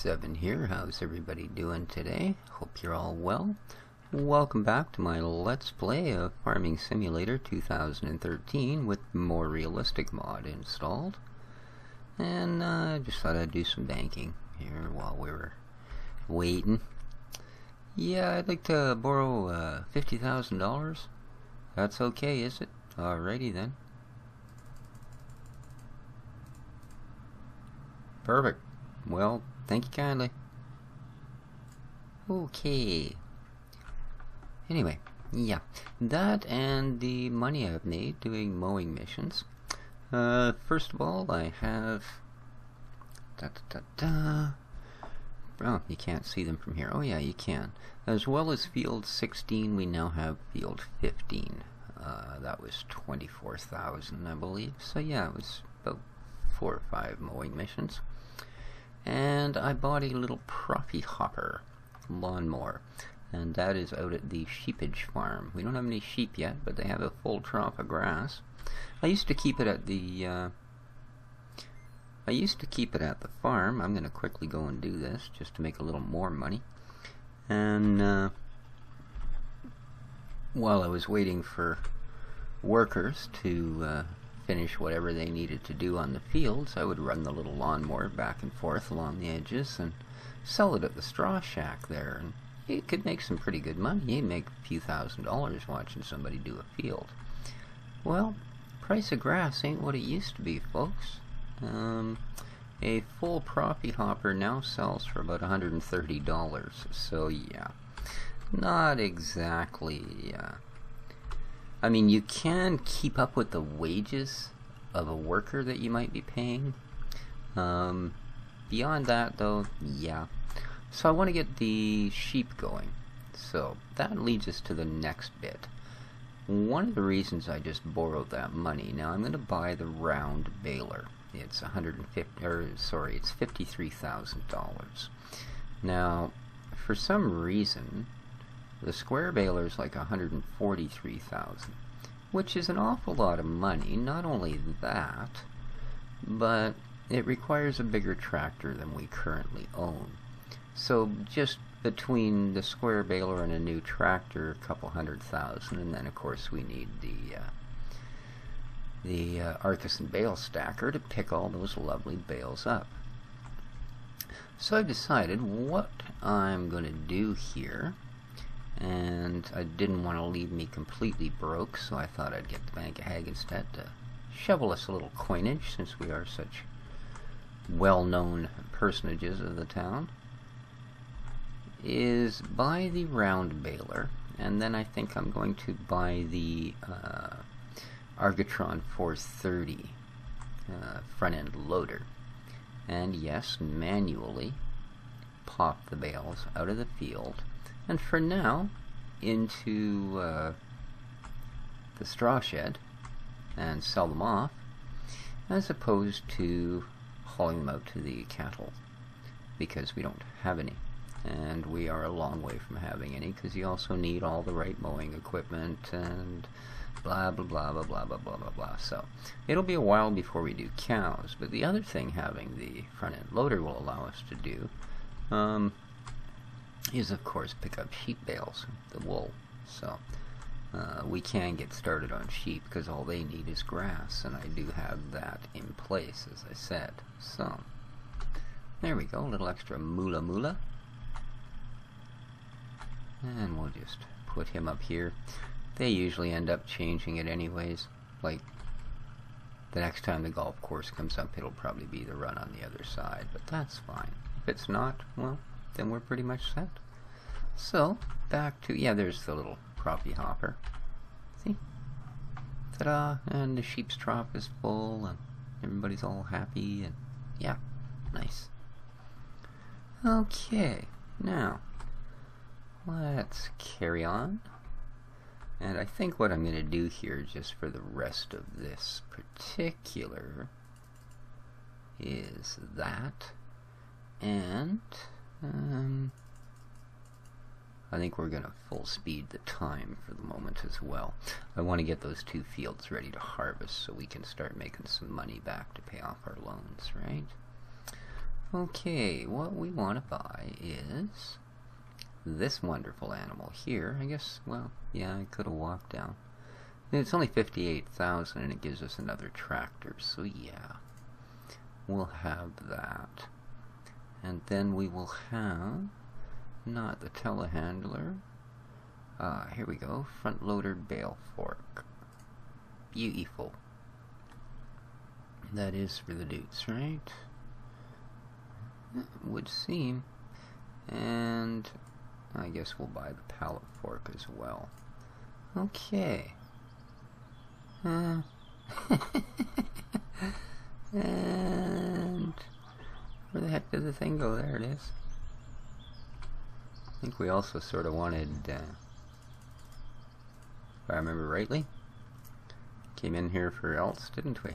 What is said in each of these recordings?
Seven here. How's everybody doing today? Hope you're all well. Welcome back to my Let's Play of Farming Simulator 2013 with more realistic mod installed. And I just thought I'd do some banking here while we were waiting. Yeah, I'd like to borrow $50,000. That's okay, is it? Alrighty then. Perfect. Well, thank you kindly. Okay. Anyway, yeah. That and the money I've made doing mowing missions. First of all, I have... Oh, you can't see them from here. Oh yeah, you can. As well as field 16, we now have field 15. That was 24,000, I believe. So yeah, it was about 4 or 5 mowing missions. And I bought a little Profi Hopper lawnmower, and that is out at the sheepage farm. We don't have any sheep yet, but they have a full trough of grass. I used to keep it at the farm. I'm going to quickly go and do this just to make a little more money. And while I was waiting for workers to finish whatever they needed to do on the fields, I would run the little lawnmower back and forth along the edges and sell it at the straw shack there, and you could make some pretty good money. You'd make a few $1,000s watching somebody do a field. Well, price of grass ain't what it used to be, folks. A full Profi Hopper now sells for about $130, so yeah, not exactly I mean, you can keep up with the wages of a worker that you might be paying. Beyond that, though, yeah. So I want to get the sheep going. So that leads us to the next bit. One of the reasons I just borrowed that money, now I'm going to buy the round baler. It's it's $53,000. Now, for some reason, the square baler is like $143,000, which is an awful lot of money. Not only that, but it requires a bigger tractor than we currently own. So just between the square baler and a new tractor, a couple $100,000, and then of course we need the Artisan bale stacker to pick all those lovely bales up. So I've decided what I'm going to do here. And I didn't want to leave me completely broke, so I thought I'd get the Bank of Haggenstedt to shovel us a little coinage, since we are such well-known personages of the town, is buy the round baler, and then I think I'm going to buy the Argatron 430 front-end loader, and yes, manually pop the bales out of the field, and for now, into the straw shed and sell them off, as opposed to hauling them out to the cattle, because we don't have any, and we are a long way from having any, because you also need all the right mowing equipment and blah blah blah blah blah blah blah blah blah. So it'll be a while before we do cows. But the other thing having the front end loader will allow us to do is of course pick up sheep bales, the wool. So we can get started on sheep, because all they need is grass, and I do have that in place, as I said. So there we go, a little extra moolah, and we'll just put him up here. They usually end up changing it anyways. Like the next time the golf course comes up, it'll probably be the run on the other side, but that's fine. If it's not, well, then we're pretty much set. So, back to, yeah, there's the little Profi Hopper. See? Ta-da! And the sheep's trough is full, and everybody's all happy, and yeah, nice. Okay, now, let's carry on. And I think what I'm going to do here, just for the rest of this particular, is that, and I think we're going to full speed the time for the moment as well. I want to get those 2 fields ready to harvest so we can start making some money back to pay off our loans, right? Okay, what we want to buy is this wonderful animal here. I guess, well, yeah, I could have walked down. It's only 58,000 and it gives us another tractor, so yeah. We'll have that. And then we will have, not the telehandler. Here we go, front loader bale fork. Beautiful. That is for the dudes, right? Would seem. And I guess we'll buy the pallet fork as well. Okay. And where the heck did the thing go? There it is. I think we also sort of wanted, if I remember rightly, came in here for else, didn't we?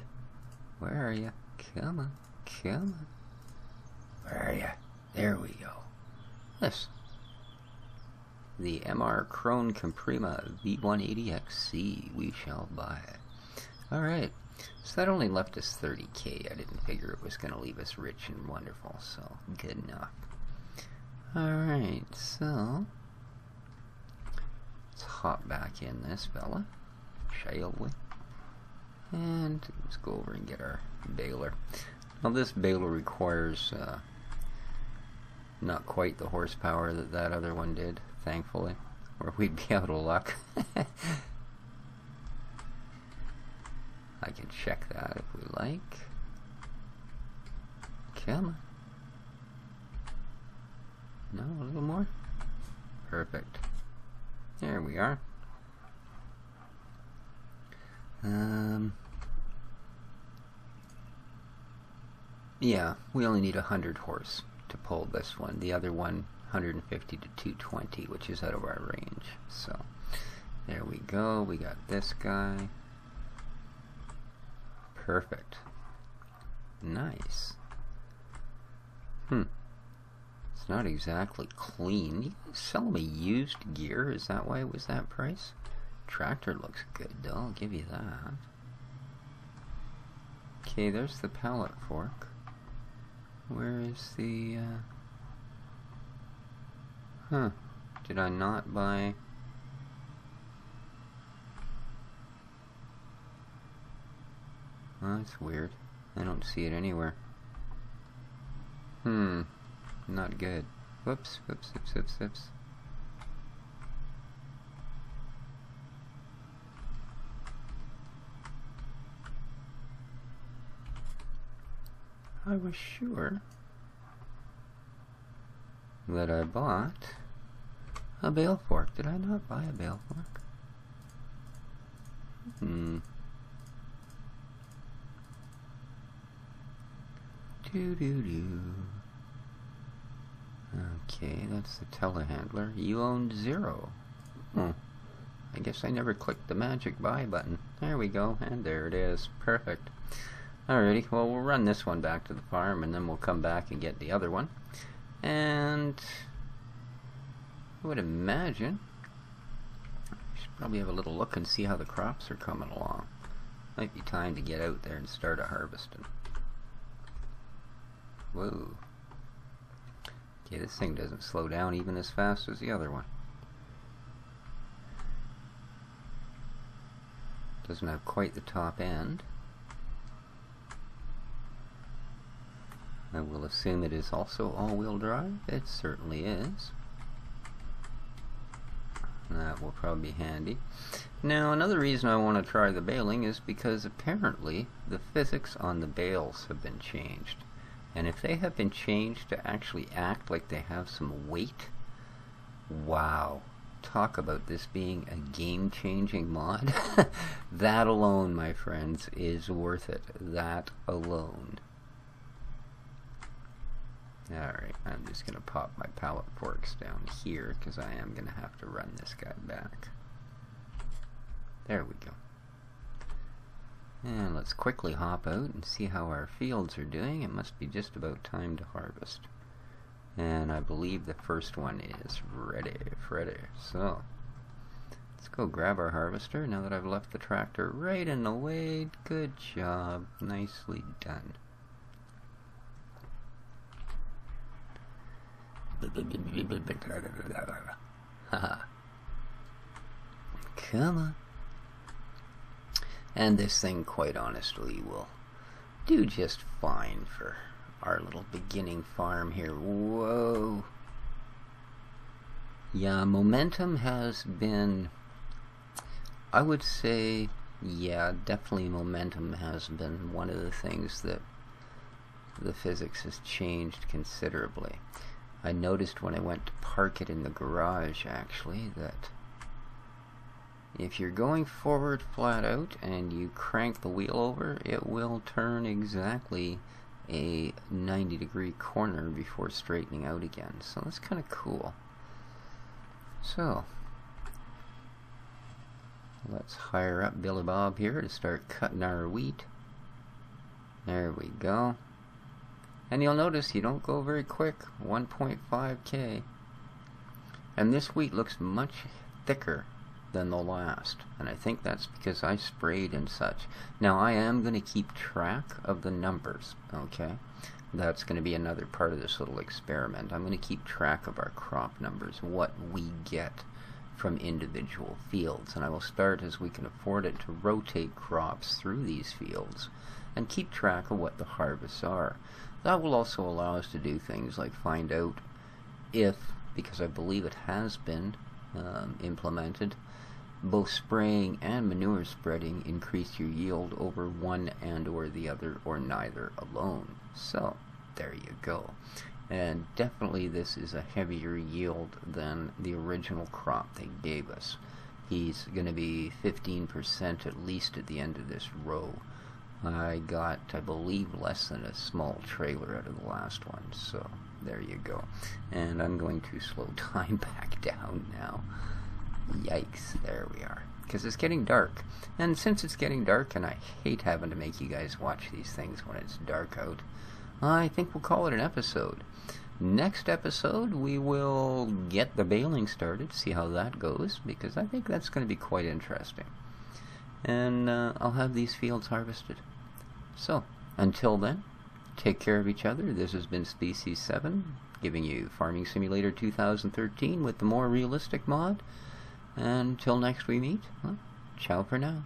Where are you? Come on, come on. Where are you? There we go. Yes. The MR Krone Comprima V180XC. We shall buy it. Alright. So that only left us 30k. I didn't figure it was going to leave us rich and wonderful, so good enough. Alright, so let's hop back in this fella, shall we? And let's go over and get our baler. Now this baler requires not quite the horsepower that that other one did, thankfully, or we'd be out of luck. I can check that if we like. Come on. No, a little more? Perfect. There we are. Yeah, we only need 100 horse to pull this one. The other one, 150 to 220, which is out of our range. So, there we go. We got this guy. Perfect. Nice. It's not exactly clean. You sell me used gear? Is that why it was that price? Tractor looks good though, I'll give you that. Okay, there's the pallet fork. Where is the, did I not buy... Oh, that's weird. I don't see it anywhere. Not good. Whoops, whoops, whoops, whoops, whoops. I was sure that I bought a bale fork. Did I not buy a bale fork? Doo-doo-doo. Okay, that's the telehandler. You owned 0. I guess I never clicked the magic buy button. There we go, and there it is. Perfect. Alrighty, well, we'll run this one back to the farm, and then we'll come back and get the other one. And I would imagine we should probably have a little look and see how the crops are coming along. Might be time to get out there and start a harvesting. Whoa. Okay, this thing doesn't slow down even as fast as the other one. Doesn't have quite the top end. I will assume it is also all-wheel drive. It certainly is. That will probably be handy. Now, another reason I want to try the baling is because apparently the physics on the bales have been changed. And if they have been changed to actually act like they have some weight, wow. Talk about this being a game-changing mod. That alone, my friends, is worth it. That alone. Alright, I'm just going to pop my pallet forks down here because I am going to have to run this guy back. There we go. And let's quickly hop out and see how our fields are doing. It must be just about time to harvest. And I believe the first one is ready. So, let's go grab our harvester now that I've left the tractor right in the way. Good job. Nicely done. Come on. And this thing, quite honestly, will do just fine for our little beginning farm here. Whoa. Yeah, momentum has been, I would say, yeah, definitely momentum has been one of the things that the physics has changed considerably. I noticed when I went to park it in the garage, actually, that if you're going forward flat out and you crank the wheel over, it will turn exactly a 90-degree corner before straightening out again. So that's kind of cool. So let's hire up Billy Bob here to start cutting our wheat. There we go. And you'll notice you don't go very quick, 1.5K. And this wheat looks much thicker than the last, and I think that's because I sprayed and such. Now I am going to keep track of the numbers, okay? That's going to be another part of this little experiment. I'm going to keep track of our crop numbers, what we get from individual fields, and I will start, as we can afford it, to rotate crops through these fields and keep track of what the harvests are. That will also allow us to do things like find out if, because I believe it has been implemented, both spraying and manure spreading increase your yield over one and or the other, or neither alone. So there you go. And definitely this is a heavier yield than the original crop they gave us. He's going to be 15% at least at the end of this row. I got, I believe, less than a small trailer out of the last one. So there you go. And I'm going to slow time back down now. Yikes, there we are. Because it's getting dark. And since it's getting dark, and I hate having to make you guys watch these things when it's dark out, I think we'll call it an episode. Next episode, we will get the baling started, see how that goes, because I think that's going to be quite interesting. And I'll have these fields harvested. So, until then, take care of each other. This has been Species 7, giving you Farming Simulator 2013 with the more realistic mod. Until next we meet, well, ciao for now.